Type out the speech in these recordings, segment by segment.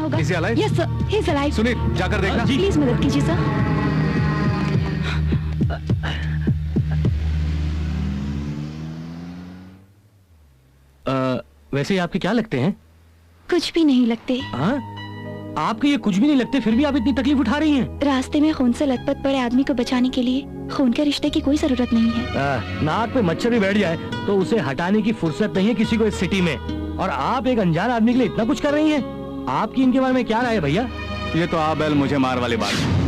होगा। Is he alive? Yes sir, he is alive. Sunil, जाकर देखना। प्लीज मदद कीजिए सर। वैसे आपके क्या लगते हैं? कुछ भी नहीं लगते। हाँ? आपके ये कुछ भी नहीं लगते, फिर भी आप इतनी तकलीफ उठा रही हैं। रास्ते में खून से लथपथ पड़े आदमी को बचाने के लिए खून के रिश्ते की कोई जरूरत नहीं है। नाक पे मच्छर भी बैठ जाए तो उसे हटाने की फुर्सत नहीं है किसी को इस सिटी में, और आप एक अनजान आदमी के लिए इतना कुछ कर रही हैं। आपकी इनके बारे में क्या राय है भैया? ये तो आप बैल मुझे मार वाली बात है।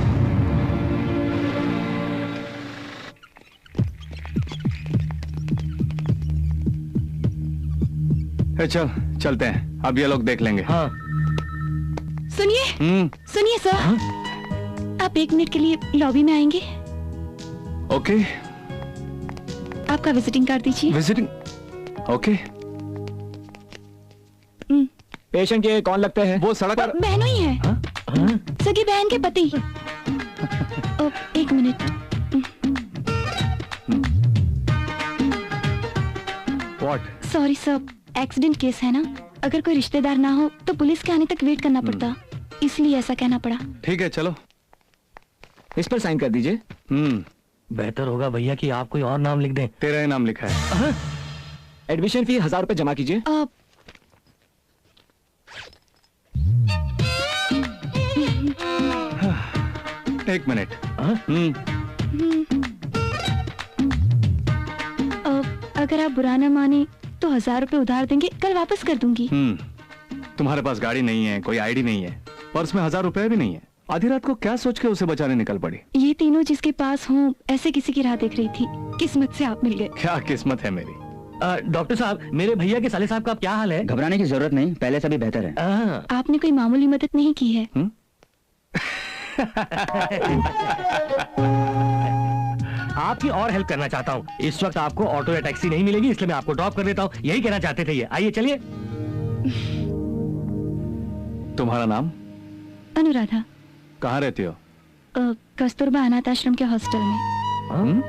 चल चलते हैं, अब ये लोग देख लेंगे। हाँ। सुनिए सुनिए सर। हाँ? आप 1 मिनट के लिए लॉबी में आएंगे? ओके। आपका विजिटिंग कार्ड दीजिए। विजिटिंग? ओके। पेशेंट के कौन लगते हैं? वो सड़क पर बहनों ही है। हाँ? हाँ? सगी बहन के पति। 1 minute. What? Sorry sir, accident case है ना, अगर कोई रिश्तेदार ना हो तो पुलिस के आने तक वेट करना पड़ता, इसलिए ऐसा कहना पड़ा। ठीक है चलो, इस पर साइन कर दीजिए। बेहतर होगा भैया कि आप कोई और नाम लिख दें। तेरा ही नाम लिखा है। एडमिशन फी 1000 रुपए जमा कीजिए। एक मिनट। अगर आप बुरा न माने तो 1000 रुपए उधार देंगे, कल वापस कर दूंगी। तुम्हारे पास गाड़ी नहीं है, कोई आईडी नहीं है, पर्स में 1000 रुपए भी नहीं है। आधी रात को क्या सोच के उसे बचाने निकल पड़ी? ये तीनों जिसके पास हों, ऐसे किसी की राह देख रही थी, किस्मत से आप मिल गए। क्या किस्मत है मेरी। डॉक्टर साहब, मेरे भैया के साले साहब का क्या हाल है? घबराने की जरूरत नहीं, पहले से भी बेहतर है। आपने कोई मामूली मदद नहीं की है। आपकी और हेल्प करना चाहता हूँ। इस वक्त आपको ऑटो या टैक्सी नहीं मिलेगी, इसलिए मैं आपको ड्रॉप कर देता हूँ। यही कहना चाहते थे ये। आइए चलिए। तुम्हारा नाम? अनुराधा। कहाँ रहती हो? कस्तूरबा अनाथ आश्रम के हॉस्टल में।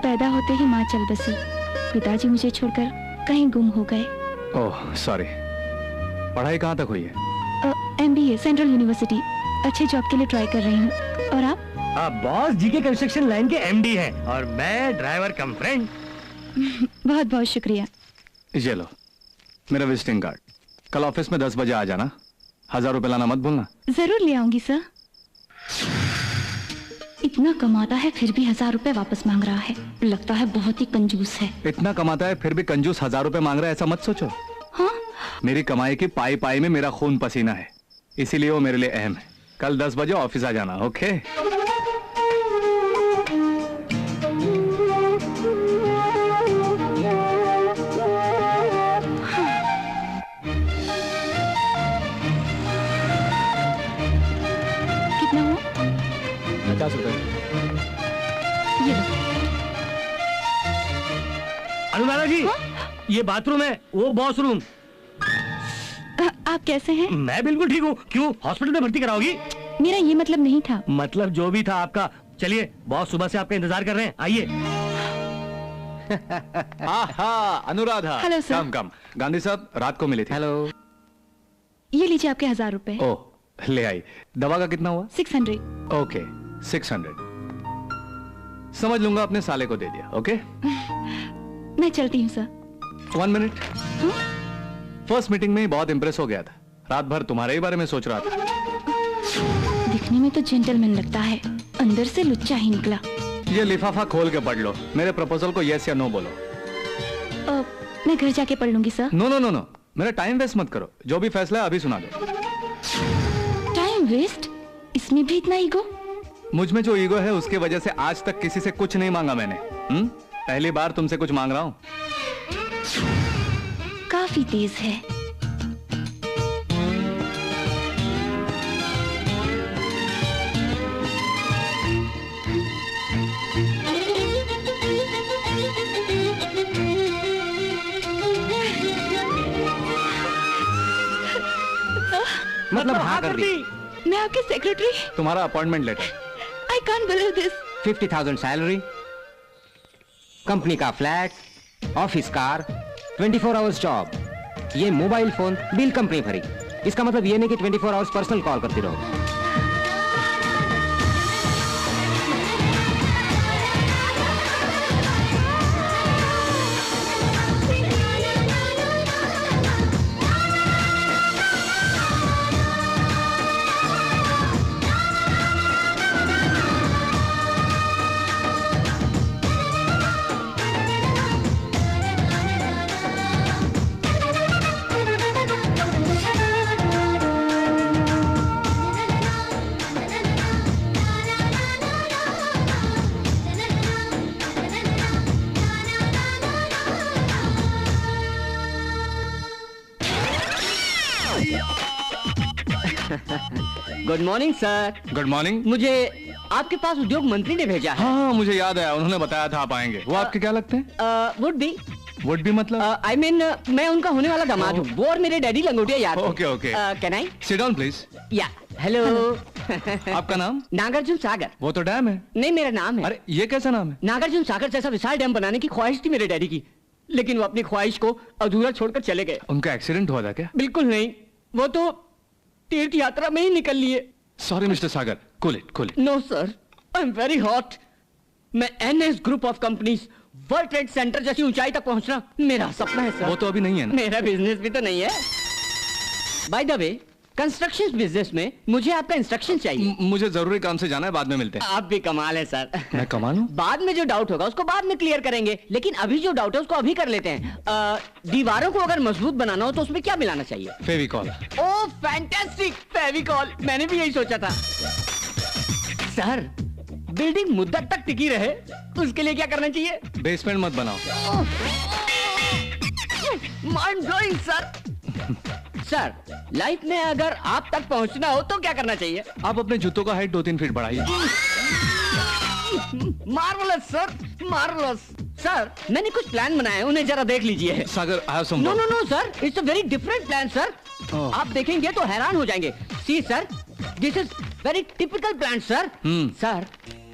पैदा होते ही माँ चल बसी, पिताजी मुझे छोड़कर कहीं गुम हो गए। Oh sorry. पढ़ाई कहाँ तक हुई है? MBA central university. अच्छे जॉब के लिए ट्राई कर रही हूँ। और आप? बॉस जी के कंस्ट्रक्शन लाइन के MD हैं और मैं ड्राइवर कम फ्रेंड। बहुत बहुत शुक्रिया। ये लो मेरा विजिटिंग कार्ड। कल ऑफिस में 10 बजे आ जाना। 1000 रुपए लाना मत भूलना। जरूर ले आऊंगी सर। इतना कमाता है फिर भी 1000 रुपए वापस मांग रहा है, लगता है बहुत ही कंजूस है। इतना कमाता है फिर भी कंजूस 1000 रुपए मांग रहा है, ऐसा मत सोचो। हाँ? मेरी कमाई की पाई पाई में मेरा खून पसीना है, इसीलिए वो मेरे लिए अहम है। कल 10 बजे ऑफिस आ जाना। ओके? कितना हुआ? 50 रुपए। ये लो। अनुराधा जी, ये बाथरूम है, वो बॉस रूम। आप कैसे हैं? मैं बिल्कुल ठीक हूँ। क्यों, हॉस्पिटल में भर्ती कराओगी? मेरा ये मतलब नहीं था। मतलब जो भी था आपका। चलिए, बॉस सुबह से आपका इंतजार कर रहे हैं, आइए। Anuradha. Hello sir. Come come. Gandhi साहब रात को मिले थे। हेलो। ये लीजिए आपके 1000 रुपए। ओह ले आई। दवा का कितना हुआ? 600। ओके 600 समझ लूंगा, अपने साले को दे दिया। ओके? मैं चलती हूँ सर। 1 मिनट। फर्स्ट मीटिंग में ही बहुत इंप्रेस हो गया था, रात भर तुम्हारे ही बारे में सोच रहा था। दिखने में तो जेंटलमैन लगता है, अंदर से लुच्चा ही निकला। ये लिफाफा खोल के पढ़ लो, मेरे प्रपोजल को यस या नो बोलो। मैं घर जाके पढ़ लूंगी sir. No no no no, मेरा टाइम वेस्ट मत करो, जो भी फैसला है अभी सुना दो। Time waste? इसमें भी इतना ईगो? मुझ में जो ईगो है उसकी वजह से आज तक किसी से कुछ नहीं मांगा मैंने। पहली बार तुमसे कुछ मांग रहा हूं। काफी तेज है। मतलब हाँ कर दी। मैं आपके सेक्रेटरी। तुम्हारा appointment letter. I can't believe this. 50,000 salary, company का flat, office car, 24 hours job, ये मोबाइल फोन बिल कंपनी भरी, इसका मतलब ये नहीं कि 24 आवर्स पर्सनल कॉल करती रहो। Good morning sir. Good morning. मुझे आपके पास उद्योग मंत्री ने भेजा है। हाँ मुझे याद है, उन्होंने बताया था आप आएंगे। वो आपके क्या लगते हैं? वुड बी मतलब? आई मीन मैं उनका होने वाला दामाद हूँ। वो और मेरे डैडी लंगोटिया यार। Okay okay. Can I sit down please. या हेलो। आपका नाम? नागार्जुन सागर। वो तो डैम है। नहीं मेरा नाम है। अरे ये कैसा नाम है? नागार्जुन सागर जैसा विशाल डैम बनाने की ख्वाहिश थी मेरे डैडी की, लेकिन वो अपनी ख्वाहिश को अधूरा छोड़कर चले गए। उनका एक्सीडेंट हुआ था क्या? बिल्कुल नहीं, वो तो तीर्थ यात्रा में ही निकल लिए। Sorry mister Sagar, cool it. No sir, I am very hot. मैं NS group of companies World Trade Center जैसी ऊंचाई तक पहुंचना मेरा सपना है सर। वो तो अभी नहीं है ना। मेरा बिजनेस भी तो नहीं है। By the way, construction business में मुझे आपका इंस्ट्रक्शन चाहिए। मुझे जरूरी काम से जाना है, बाद में मिलते हैं। आप भी कमाल है सर। मैं कमाल हूँ? बाद में जो डाउट होगा उसको बाद में क्लियर करेंगे, लेकिन अभी जो डाउट है उसको अभी कर लेते हैं। दीवारों को अगर मजबूत बनाना हो तो उसमें क्या मिलाना चाहिए? फेविकॉल। Oh fantastic, Fevicol. मैंने भी यही सोचा था। सर, बिल्डिंग मुद्दत तक टिकी रहे उसके लिए क्या करना चाहिए? बेसमेंट मत बनाओ। Mind blowing sir. Sir, life में अगर आप तक पहुंचना हो तो क्या करना चाहिए? आप अपने जूतों का हाइट 2-3 फीट बढ़ाइए। Marvellous sir, marvellous. सर, मैंने कुछ प्लान बनाए हैं, उन्हें जरा देख लीजिए। Sagar, I have some no work. No no sir, it's a very different plan sir. आप देखेंगे तो हैरान हो जाएंगे। See sir, this is very typical plan sir. Sir,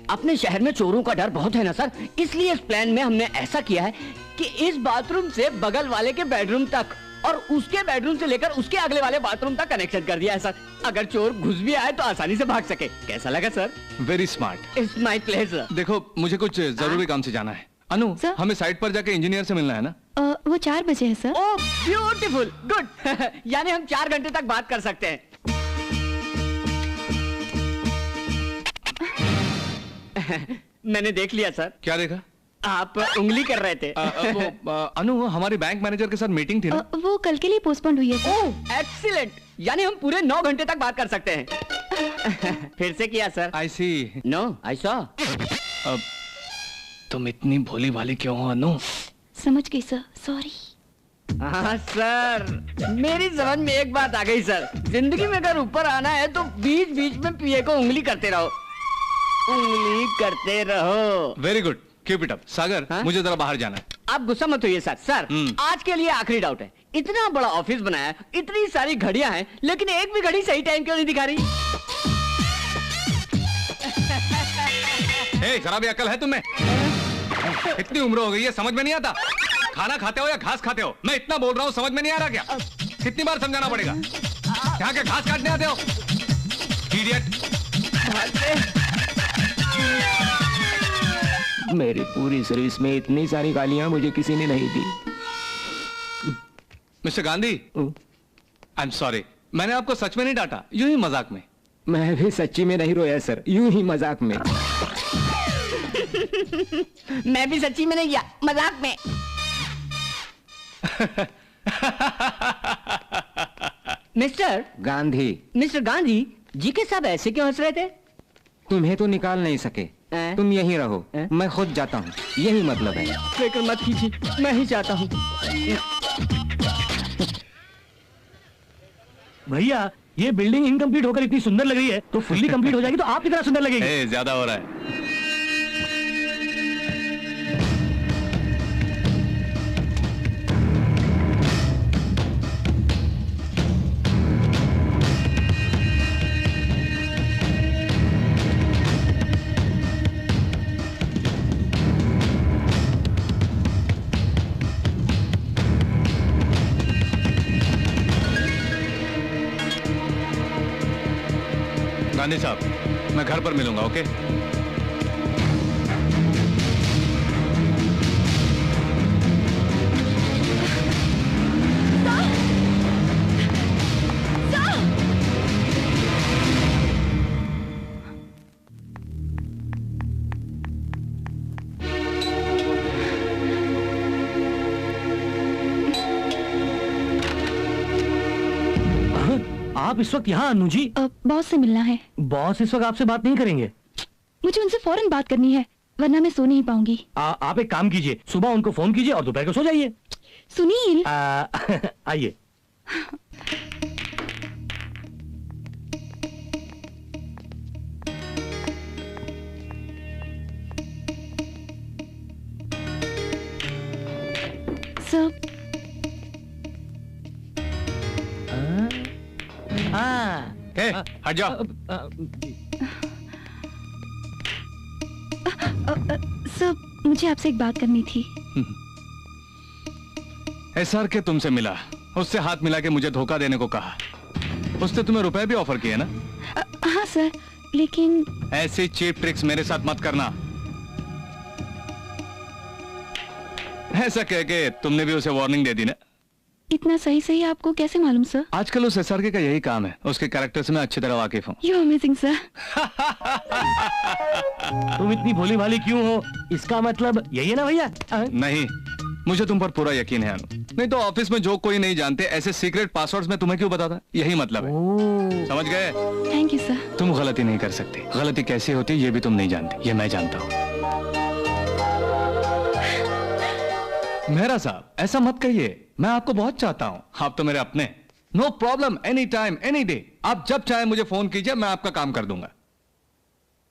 अपने शहर में चोरों का डर बहुत है ना सर, इसलिए इस प्लान में हमने ऐसा किया है कि इस बाथरूम से बगल वाले के बेडरूम तक और उसके बेडरूम से लेकर उसके अगले वाले बाथरूम तक कनेक्शन कर दिया है सर। अगर चोर घुस भी आए तो आसानी से भाग सके। कैसा लगा sir? Very smart. It's my pleasure. देखो मुझे कुछ जरूरी काम से जाना है। अनु, सर? हमें साइट पर जाके इंजीनियर से मिलना है ना? वो 4 बजे है सर। Oh beautiful, good. यानी हम 4 घंटे तक बात कर सकते हैं। मैंने देख लिया सर। क्या देखा? आप उंगली कर रहे थे। अनु, हमारी बैंक मैनेजर के साथ मीटिंग थी ना? वो कल के लिए पोस्टपोन हुई है सर। ओह एक्सीलेंट, यानी हम पूरे 9 घंटे तक बात कर सकते हैं। फिर से किया sir. I see. No I saw. अब तुम इतनी भोली भाली क्यों हो अनु? समझ गई सर, सॉरी। हाँ सर, मेरी समझ में एक बात आ गई सर। जिंदगी में अगर ऊपर आना है तो बीच बीच में पिए को उंगली करते रहो, उंगली करते रहो। Very good, keep it up. Sagar, हाँ? मुझे जरा बाहर जाना है। आप गुस्सा मत होइए सर। सर, आज के लिए आखिरी डाउट है। इतना बड़ा ऑफिस बनाया, इतनी सारी घड़ियां हैं, लेकिन एक भी घड़ी सही टाइम क्यों नहीं दिखा रही? शराबी अकल है तुम्हें? इतनी उम्र हो गई है, समझ में नहीं आता? खाना खाते हो या घास खाते हो? मैं इतना बोल रहा हूँ, समझ में नहीं आ रहा क्या? कितनी बार समझाना पड़ेगा? यहाँ के घास काटने आते हो? इडियट। मेरी पूरी सर्विस में इतनी सारी गालियां मुझे किसी ने नहीं दी। Mister Gandhi, I am sorry, मैंने आपको सच में नहीं डांटा, यूं ही मजाक में। मैं भी सच्ची में नहीं रोया सर, यूं ही मजाक में। मैं भी सच्ची में नहीं किया, मजाक में। मिस्टर गांधी जी के साहब ऐसे क्यों हंस रहे थे? तुम्हें तो निकाल नहीं सके, तुम यहीं रहो, मैं खुद जाता हूँ, यही मतलब है। फिक्र मत कीजिए, मैं ही जाता हूँ। भैया, ये बिल्डिंग इनकम्प्लीट होकर इतनी सुंदर लग रही है, तो फुल्ली कंप्लीट हो जाएगी तो आप कितना सुंदर लगेगी। ज्यादा हो रहा है। गांधी साहब, मैं घर पर मिलूंगा, ओके? आप इस वक्त यहाँ अनु जी? बॉस से मिलना है। बॉस इस वक्त आपसे बात नहीं करेंगे? मुझे उनसे फौरन बात करनी है, वरना मैं सो नहीं पाऊंगी। आप एक काम कीजिए, सुबह उनको फोन कीजिए और दोपहर को सो जाइए। सुनील, आइए। सर, ए, हट जाओ। सर, मुझे आपसे एक बात करनी थी। एसआर के तुमसे मिला, उससे हाथ मिला के मुझे धोखा देने को कहा। उसने तुम्हें रुपए भी ऑफर किए ना? हाँ सर, लेकिन ऐसी चीप ट्रिक्स मेरे साथ मत करना। ऐसा कह के तुमने भी उसे वार्निंग दे दी ना? इतना सही सही आपको कैसे मालूम सर? आजकल उस एसआर का यही काम है, उसके कैरेक्टर से मैं अच्छी तरह वाकिफ हूँ। You amazing sir. तुम इतनी भोली भाली क्यों हो? इसका मतलब यही है ना भैया? नहीं, मुझे तुम पर पूरा यकीन है अनु। नहीं तो ऑफिस में जो कोई नहीं जानते ऐसे सीक्रेट पासवर्ड्स में तुम्हें क्यों बताता? यही मतलब है। समझ गए? Thank you sir. तुम गलती नहीं कर सकती। गलती कैसी होती है ये भी तुम नहीं जानती, ये मैं जानता हूँ। मेहरा साहब, ऐसा मत कहिए, मैं आपको बहुत चाहता हूँ। आप तो मेरे अपने। No problem, any time any day, आप जब चाहे मुझे फोन कीजिए, मैं आपका काम कर दूंगा।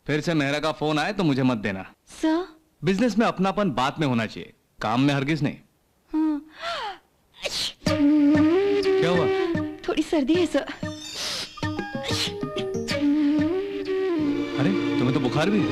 फिर से मेहरा का फोन आए तो मुझे मत देना। सर, बिजनेस में अपनापन बात में होना चाहिए, काम में हरगिज नहीं। हाँ। क्या हुआ? थोड़ी सर्दी है सर। अरे तुम्हें तो बुखार भी है।